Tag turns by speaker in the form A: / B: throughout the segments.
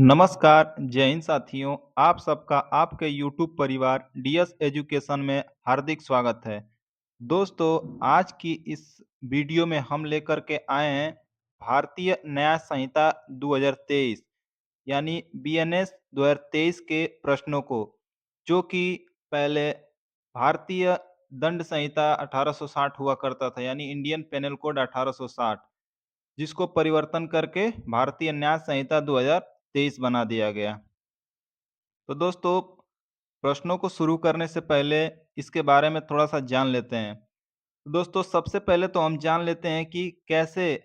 A: नमस्कार, जय हिंद साथियों। आप सबका आपके यूट्यूब परिवार डीएस एजुकेशन में हार्दिक स्वागत है। दोस्तों, आज की इस वीडियो में हम लेकर के आए हैं भारतीय न्याय संहिता 2023 यानी बीएनएस 2023 के प्रश्नों को, जो कि पहले भारतीय दंड संहिता 1860 हुआ करता था यानी इंडियन पेनल कोड 1860, जिसको परिवर्तन करके भारतीय न्याय संहिता 2023 बना दिया गया। तो दोस्तों, प्रश्नों को शुरू करने से पहले इसके बारे में थोड़ा सा जान लेते हैं। तो दोस्तों, सबसे पहले तो हम जान लेते हैं कि कैसे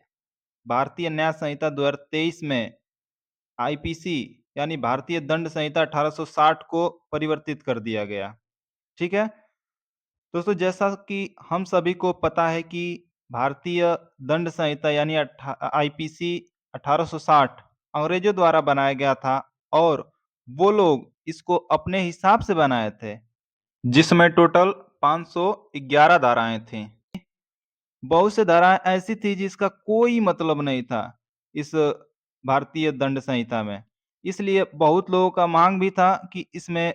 A: भारतीय न्याय संहिता 2023 में आईपीसी यानी भारतीय दंड संहिता 1860 को परिवर्तित कर दिया गया। ठीक है दोस्तों, जैसा कि हम सभी को पता है कि भारतीय दंड संहिता यानी आईपीसी 1860 अंग्रेजों द्वारा बनाया गया था और वो लोग इसको अपने हिसाब से बनाए थे, जिसमें टोटल 511 धाराएं थीं। बहुत से धाराएं ऐसी थी जिसका कोई मतलब नहीं था इस भारतीय दंड संहिता में। इसलिए बहुत लोगों का मांग भी था कि इसमें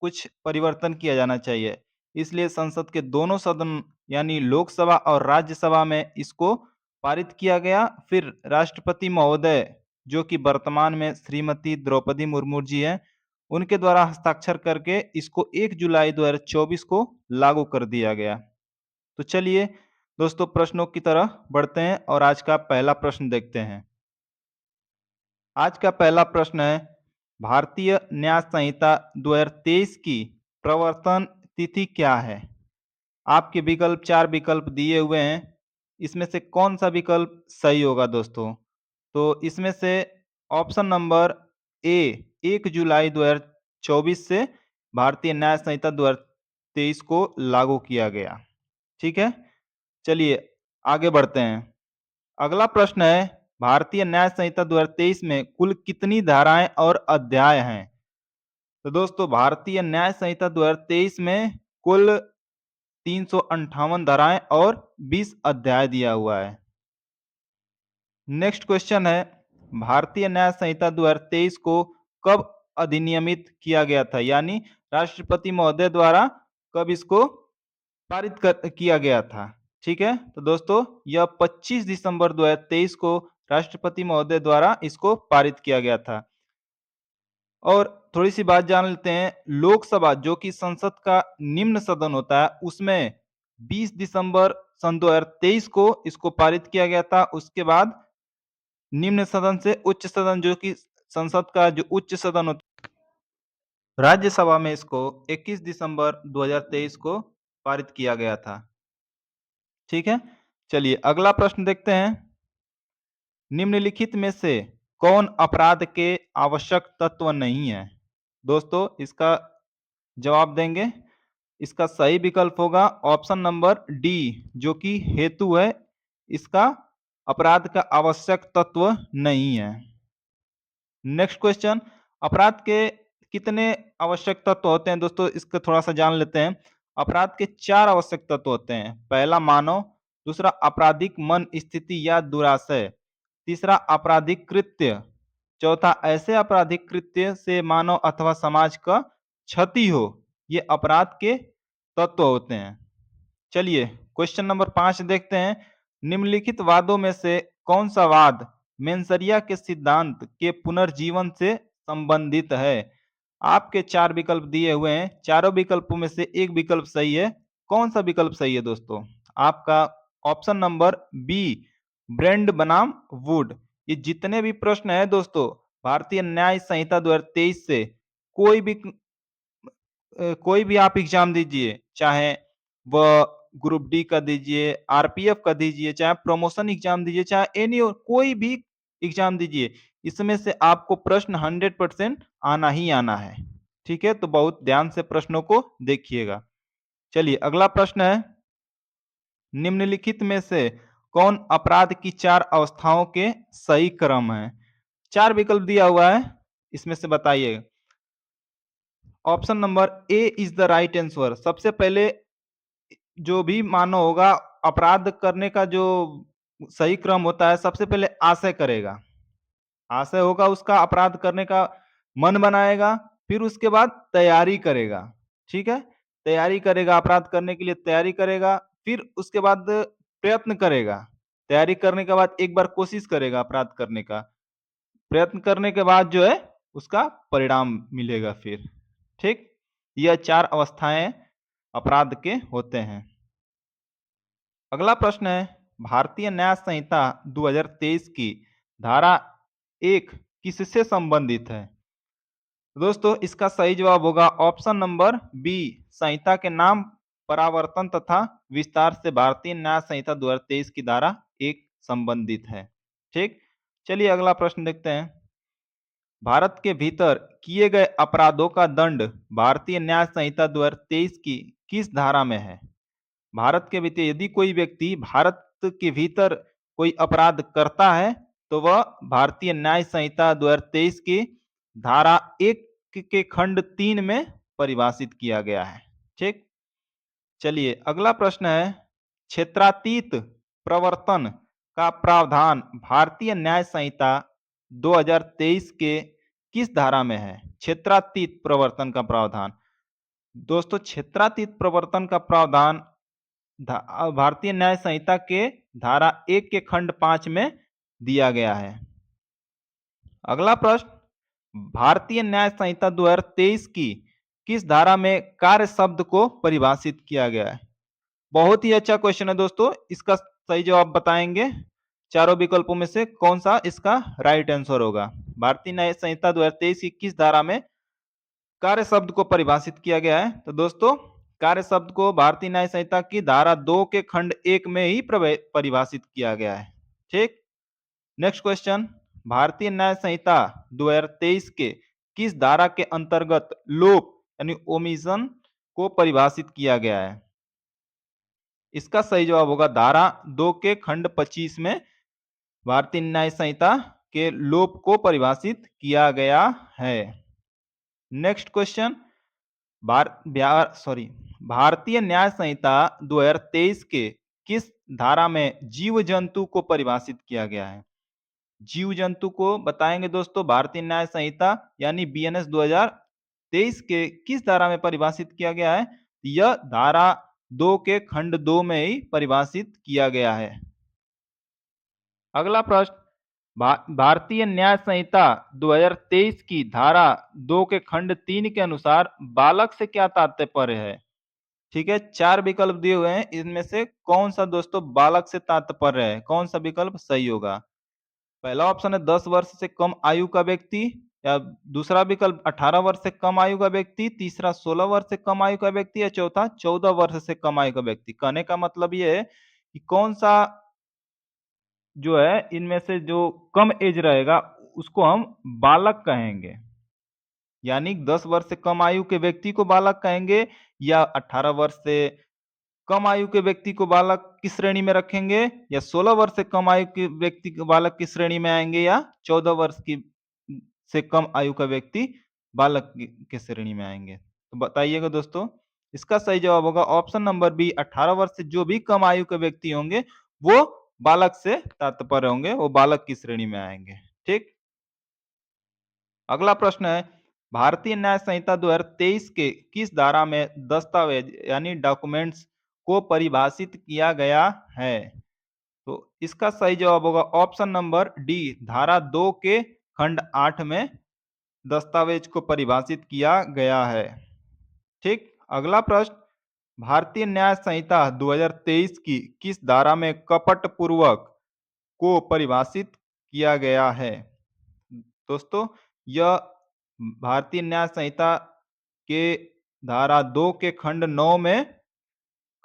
A: कुछ परिवर्तन किया जाना चाहिए। इसलिए संसद के दोनों सदन यानी लोकसभा और राज्यसभा में इसको पारित किया गया। फिर राष्ट्रपति महोदय, जो कि वर्तमान में श्रीमती द्रौपदी मुर्मू जी हैं, उनके द्वारा हस्ताक्षर करके इसको 1 जुलाई 2024 को लागू कर दिया गया। तो चलिए दोस्तों, प्रश्नों की तरह बढ़ते हैं और आज का पहला प्रश्न देखते हैं। आज का पहला प्रश्न है, भारतीय न्याय संहिता 2023 की प्रवर्तन तिथि क्या है? आपके विकल्प 4 विकल्प दिए हुए हैं। इसमें से कौन सा विकल्प सही होगा दोस्तों? तो इसमें से ऑप्शन नंबर ए 1 जुलाई 2024 से भारतीय न्याय संहिता 2023 को लागू किया गया। ठीक है? चलिए आगे बढ़ते हैं। अगला प्रश्न है, भारतीय न्याय संहिता 2023 में कुल कितनी धाराएं और अध्याय हैं? तो दोस्तों, भारतीय न्याय संहिता 2023 में कुल 358 धाराएं और 20 अध्याय दिया हुआ है। नेक्स्ट क्वेश्चन है, भारतीय न्याय संहिता 2023 को कब अधिनियमित किया गया था? यानी राष्ट्रपति महोदय द्वारा कब इसको किया गया था? ठीक है, तो दोस्तों यह 25 दिसंबर 2023 को राष्ट्रपति महोदय द्वारा इसको पारित किया गया था। और थोड़ी सी बात जान लेते हैं, लोकसभा जो कि संसद का निम्न सदन होता है, उसमें 20 दिसंबर सन 2023 को इसको पारित किया गया था। उसके बाद निम्न सदन से उच्च सदन, जो कि संसद का जो उच्च सदन होता है, राज्यसभा में इसको 21 दिसंबर 2023 को पारित किया गया था। ठीक है, चलिए अगला प्रश्न देखते हैं। निम्नलिखित में से कौन अपराध के आवश्यक तत्व नहीं है? दोस्तों, इसका जवाब देंगे। इसका सही विकल्प होगा ऑप्शन नंबर डी, जो कि हेतु है। इसका अपराध का आवश्यक तत्व नहीं है। नेक्स्ट क्वेश्चन, अपराध के कितने आवश्यक तत्व होते हैं? दोस्तों, इसको थोड़ा सा जान लेते हैं। अपराध के 4 आवश्यक तत्व होते हैं। पहला मानव, दूसरा आपराधिक मन स्थिति या दुराशय, तीसरा आपराधिक कृत्य, चौथा ऐसे आपराधिक कृत्य से मानव अथवा समाज का क्षति हो। ये अपराध के तत्व होते हैं। चलिए क्वेश्चन नंबर 5 देखते हैं। निम्नलिखित वादों में से कौन सा वाद मेंसरिया के सिद्धांत के पुनर्जीवन से संबंधित है? आपके 4 विकल्प दिए हुए हैं। चारों विकल्पों में से एक विकल्प सही है। कौन सा विकल्प सही है दोस्तों? आपका ऑप्शन नंबर बी, ब्रेंड बनाम वुड। ये जितने भी प्रश्न है दोस्तों, भारतीय न्याय संहिता 2023 से कोई भी कोई भी आप एग्जाम दीजिए, चाहे वह ग्रुप डी का दीजिए, आरपीएफ का दीजिए, चाहे प्रमोशन एग्जाम दीजिए, चाहे एनी और कोई भी एग्जाम दीजिए, इसमें से आपको प्रश्न 100% आना ही आना है। ठीक है, तो बहुत ध्यान से प्रश्नों को देखिएगा। चलिए अगला प्रश्न है, निम्नलिखित में से कौन अपराध की 4 अवस्थाओं के सही क्रम है? 4 विकल्प दिया हुआ है, इसमें से बताइए। Option number A is the right answer. सबसे पहले जो भी मानव होगा, अपराध करने का जो सही क्रम होता है, सबसे पहले आशय करेगा। आशय होगा उसका अपराध करने का, मन बनाएगा, फिर उसके बाद तैयारी करेगा, ठीक है? तैयारी करेगा, अपराध करने के लिए तैयारी करेगा, फिर उसके बाद प्रयत्न करेगा। तैयारी करने के बाद एक बार कोशिश करेगा अपराध करने का। प्रयत्न करने के बाद जो है उसका परिणाम मिलेगा फिर, ठीक? यह 4 अवस्थाएँ अपराध के होते हैं। अगला प्रश्न है, भारतीय न्याय संहिता 2023 की धारा 1 किससे संबंधित है? दोस्तों इसका सही जवाब होगा ऑप्शन नंबर बी, संहिता के नाम, परावर्तन तथा विस्तार से भारतीय न्याय संहिता 2023 की धारा 1 संबंधित है, ठीक? चलिए अगला प्रश्न देखते हैं। भारत के भीतर किए गए अपराधों का दंड भारतीय न्याय संहिता 2023 की किस धारा में है? भारत के भीतर यदि कोई व्यक्ति भारत के भीतर कोई अपराध करता है तो वह भारतीय न्याय संहिता 2023 की धारा 1 के खंड 3 में परिभाषित किया गया है, ठीक? चलिए अगला प्रश्न है, क्षेत्रातीत प्रवर्तन का प्रावधान भारतीय न्याय संहिता 2023 के किस धारा में है? क्षेत्रातीत प्रवर्तन का प्रावधान। दोस्तों क्षेत्रातीत प्रवर्तन का प्रावधान भारतीय न्याय संहिता के धारा 1 के खंड 5 में दिया गया है। अगला प्रश्न, भारतीय न्याय संहिता 2023 की किस धारा में कार्य शब्द को परिभाषित किया गया है? बहुत ही अच्छा क्वेश्चन है दोस्तों, इसका सही जवाब बताएंगे। चारों विकल्पों में से कौन सा इसका राइट आंसर होगा? भारतीय न्याय संहिता 2023 की किस धारा में कार्य शब्द को परिभाषित किया गया है? तो दोस्तों कार्य शब्द को भारतीय न्याय संहिता की धारा 2 के खंड 1 में ही परिभाषित किया गया है, ठीक? नेक्स्ट क्वेश्चन, भारतीय न्याय संहिता 2023 के किस धारा के अंतर्गत लोप यानी ओमिशन को परिभाषित किया गया है? इसका सही जवाब होगा धारा 2 के खंड 25 में भारतीय न्याय संहिता के लोप को परिभाषित किया गया है। नेक्स्ट क्वेश्चन, भारतीय न्याय संहिता 2023 के किस धारा में जीव जंतु को परिभाषित किया गया है? जीव जंतु को बताएंगे दोस्तों, भारतीय न्याय संहिता यानी बीएनएस 2023 के किस धारा में परिभाषित किया गया है? यह धारा 2 के खंड 2 में ही परिभाषित किया गया है। अगला प्रश्न, भारतीय न्याय संहिता 2023 की धारा 2 के खंड 3 के अनुसार बालक से क्या तात्पर्य है? ठीक है, 4 विकल्प दिए हुए हैं, इनमें से कौन सा दोस्तों बालक से तात्पर्य है? कौन सा विकल्प सही होगा? पहला ऑप्शन है 10 वर्ष से कम आयु का व्यक्ति, या दूसरा विकल्प 18 वर्ष से कम आयु का व्यक्ति, तीसरा 16 वर्ष से कम आयु का व्यक्ति, या चौथा 14 वर्ष से कम आयु का व्यक्ति। कहने का मतलब ये है कि कौन सा जो है इनमें से जो कम एज रहेगा उसको हम बालक कहेंगे, यानी 10 वर्ष से कम आयु के व्यक्ति को बालक कहेंगे, या 18 वर्ष से कम आयु के व्यक्ति को बालक की श्रेणी में रखेंगे, या 16 वर्ष से कम आयु के व्यक्ति को बालक की श्रेणी में आएंगे, या 14 वर्ष की से कम आयु का व्यक्ति बालक के श्रेणी में आएंगे। तो बताइएगा दोस्तों, इसका सही जवाब होगा ऑप्शन नंबर बी, 18 वर्ष से जो भी कम आयु के व्यक्ति होंगे वो बालक से तात्पर्य होंगे, वो बालक की श्रेणी में आएंगे, ठीक? अगला प्रश्न है, भारतीय न्याय संहिता 2023 के किस धारा में दस्तावेज यानी डॉक्यूमेंट्स को परिभाषित किया गया है? तो इसका सही जवाब होगा ऑप्शन नंबर डी, धारा 2 के खंड 8 में दस्तावेज को परिभाषित किया गया है, ठीक? अगला प्रश्न, भारतीय न्याय संहिता 2023 की किस धारा में कपट पूर्वक को परिभाषित किया गया है? दोस्तों यह भारतीय न्याय संहिता के धारा 2 के खंड 9 में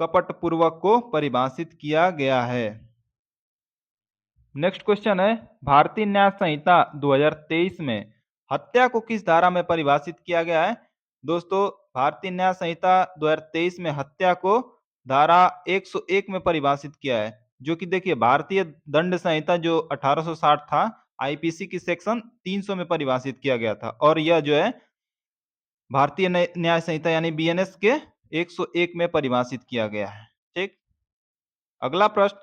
A: कपट पूर्वक को परिभाषित किया गया है। नेक्स्ट क्वेश्चन है, भारतीय न्याय संहिता 2023 में हत्या को किस धारा में परिभाषित किया गया है? दोस्तों भारतीय न्याय संहिता 2023 में हत्या को धारा 101 में परिभाषित किया है, जो कि देखिए भारतीय दंड संहिता जो 1860 था, आईपीसी की सेक्शन 300 में परिभाषित किया गया था, और यह जो है भारतीय न्याय संहिता यानी बीएनएस के 101 में परिभाषित किया गया है, ठीक? अगला प्रश्न,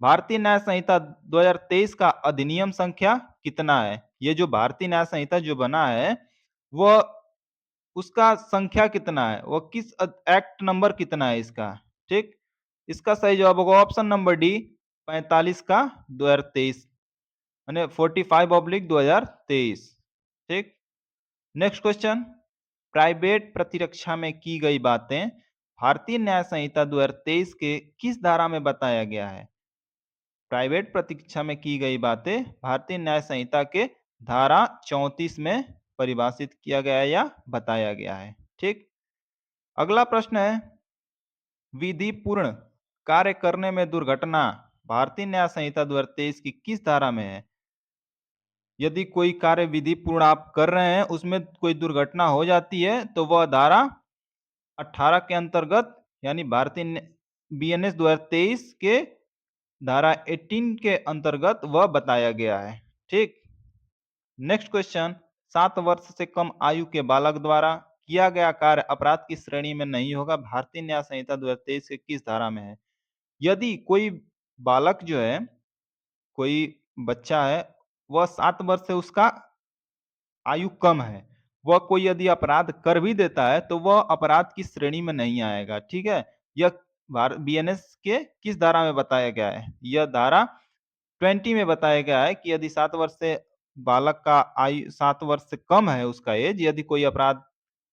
A: भारतीय न्याय संहिता 2023 का अधिनियम संख्या कितना है? ये जो भारतीय न्याय संहिता जो बना है, वह उसका संख्या कितना है? वो किस एक्ट नंबर कितना है इसका? ठीक? इसका सही जवाब होगा ऑप्शन नंबर डी 45 का 2023 यानी 45/2023। ठीक? नेक्स्ट क्वेश्चन, प्राइवेट प्रतिरक्षा में की गई बातें भारतीय न्याय संहिता 2023 के किस धारा में बताया गया है? प्राइवेट प्रतीक्षा में की गई बातें भारतीय न्याय संहिता के धारा 34 में परिभाषित किया गया है या बताया गया है। ठीक, अगला प्रश्न है, विधि पूर्ण कार्य करने में दुर्घटना भारतीय न्याय संहिता 2023 की किस धारा में है? यदि कोई कार्य विधि पूर्ण आप कर रहे हैं, उसमें कोई दुर्घटना हो जाती है, तो वह धारा 18 के अंतर्गत यानी भारतीय बीएनएस 2023 के धारा 18 के अंतर्गत वह बताया गया है। ठीक, नेक्स्ट क्वेश्चन, 7 वर्ष से कम आयु के बालक द्वारा किया गया कार्य अपराध की श्रेणी में नहीं होगा, भारतीय न्याय संहिता 2023 के किस धारा में है? यदि कोई बालक जो है, कोई बच्चा है, वह 7 वर्ष से उसका आयु कम है, वह कोई यदि अपराध कर भी देता है तो वह अपराध की श्रेणी में नहीं आएगा। ठीक है, यह बीएनएस के किस धारा में बताया गया है? यह धारा 20 में बताया गया है कि यदि 7 वर्ष से बालक का आयु 7 वर्ष से कम है उसका एज, यदि कोई अपराध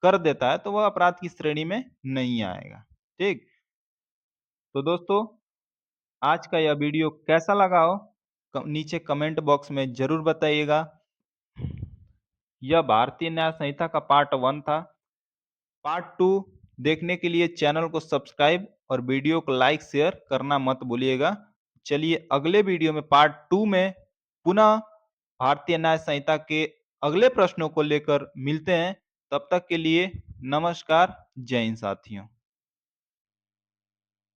A: कर देता है तो वह अपराध की श्रेणी में नहीं आएगा। ठीक, तो दोस्तों आज का यह वीडियो कैसा लगा हो नीचे कमेंट बॉक्स में जरूर बताइएगा। यह भारतीय न्याय संहिता का पार्ट 1 था। पार्ट 2 देखने के लिए चैनल को सब्सक्राइब और वीडियो को लाइक शेयर करना मत भूलिएगा। चलिए अगले वीडियो में पार्ट 2 में पुनः भारतीय न्याय संहिता के अगले प्रश्नों को लेकर मिलते हैं। तब तक के लिए नमस्कार, जय हिंद साथियों।